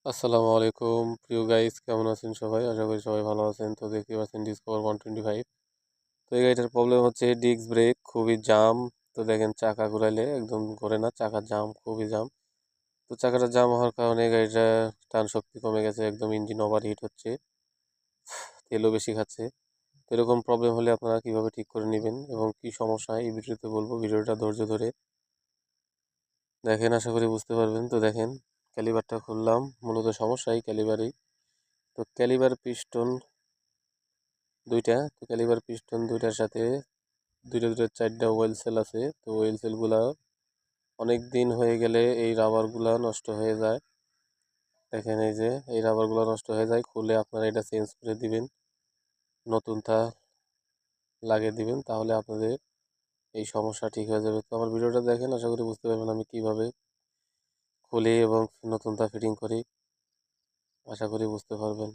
আসসালামু আলাইকুম প্রিয় গাইস, কেমন আছেন সবাই? আশা করি সবাই ভালো আছেন। তো দেখতে পাচ্ছেন ডিসকভার 125। তো এই গাড়িটার প্রবলেম হচ্ছে ডিস্ক ব্রেক খুবই জাম। তো দেখেন চাকা ঘুরাইলে একদম ঘোরে না, চাকা জাম, খুবই জাম। তো চাকাটা জাম হওয়ার কারণে গাড়িটা টান শক্তি কমে গেছে, একদম ইঞ্জিন ওভার হিট হচ্ছে, তেলও বেশি খাচ্ছে। তো এরকম প্রবলেম হলে আপনারা কিভাবে ঠিক করে নেবেন এবং কি সমস্যা এই ভিডিওতে বলবো। ভিডিওটা ধৈর্য ধরে দেখেন, আশা করি বুঝতে পারবেন। তো দেখেন, ক্যালিবারটা খুললাম, মূলত সমস্যা এই ক্যালিবারেই। তো ক্যালিবার পিস্টন দুইটা, তো ক্যালিবার পিস্টন দুইটার সাথে দুইটা দুইটা চারটা ওয়েল সেল আছে। তো ওয়েল সেলগুলা অনেক দিন হয়ে গেলে এই রাবারগুলা নষ্ট হয়ে যায়। দেখেন এই যে এই রাবারগুলো নষ্ট হয়ে যায়, খুলে আপনারা এটা চেঞ্জ করে দিবেন, নতুনটা লাগিয়ে দিবেন, তাহলে আপনাদের এই সমস্যা ঠিক হয়ে যাবে। তো আমার ভিডিওটা দেখেন, আশা করি বুঝতে পারবেন আমি কিভাবে খুলি এবং নতুনটা ফিটিং করি। আশা করি বুঝতে পারবেন।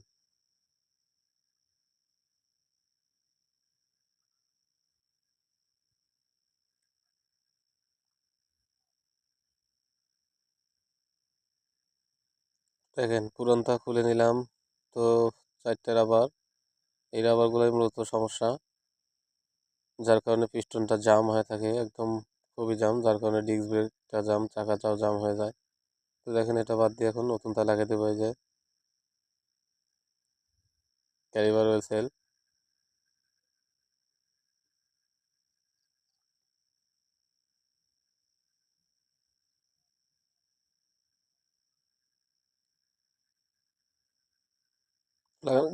দেখেন পুরানটা খুলে নিলাম। তো চারটে রাবার, এই রাবারগুলোই মূলত সমস্যা, যার কারণে পিস্টনটা জাম হয়ে থাকে, একদম খুবই জাম, যার কারণে ডিস্ক ব্রেকটা জাম, চাকাটাও জাম হয়ে যায়। তো দেখেন এটা বাদ দিয়ে এখন নতুনটা লাগিয়ে দেবো। এই যে ক্যালিবার ওয়েল সেল, লাগানো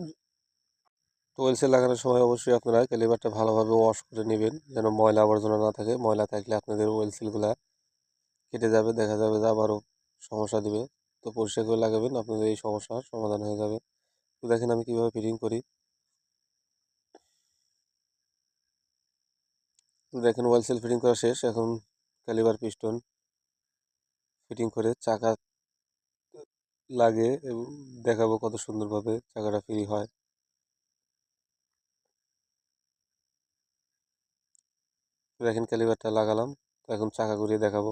ওয়েল সেল লাগানোর সময় অবশ্যই আপনারা ক্যালিবারটা ভালোভাবে ওয়াশ করে নেবেন, যেন ময়লা আবর্জনা না থাকে। ময়লা থাকলে আপনাদের ওয়েল সেলগুলা কেটে যাবে, দেখা যাবে যে আবারও সমস্যা দিবে। তো পরিষ্কার করে লাগাবেন, আপনাদের এই সমস্যার সমাধান হয়ে যাবে। তো দেখেন আমি কিভাবে ফিটিং করি। তো দেখেন ওয়েল সেল ফিটিং করা শেষ, এখন ক্যালিবার পিস্টন ফিটিং করে চাকা লাগে এবং দেখাবো কত সুন্দরভাবে চাকাটা ফ্রি হয়। দেখেন ক্যালিবারটা লাগালাম, তো এখন চাকা ঘুরিয়ে দেখাবো।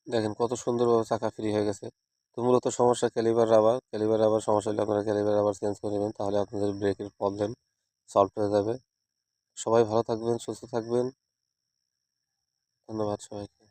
দেখেন কত সুন্দরভাবে চাকা ফ্রি হয়ে গেছে। তো মূলত সমস্যা ক্যালিবার রাবার, ক্যালিবার রাবার সমস্যা হলে আপনারা ক্যালিবার রাবার চেঞ্জ করে নেবেন, তাহলে আপনাদের ব্রেকের প্রবলেম সলভ হয়ে যাবে। সবাই ভালো থাকবেন, সুস্থ থাকবেন। ধন্যবাদ সবাইকে।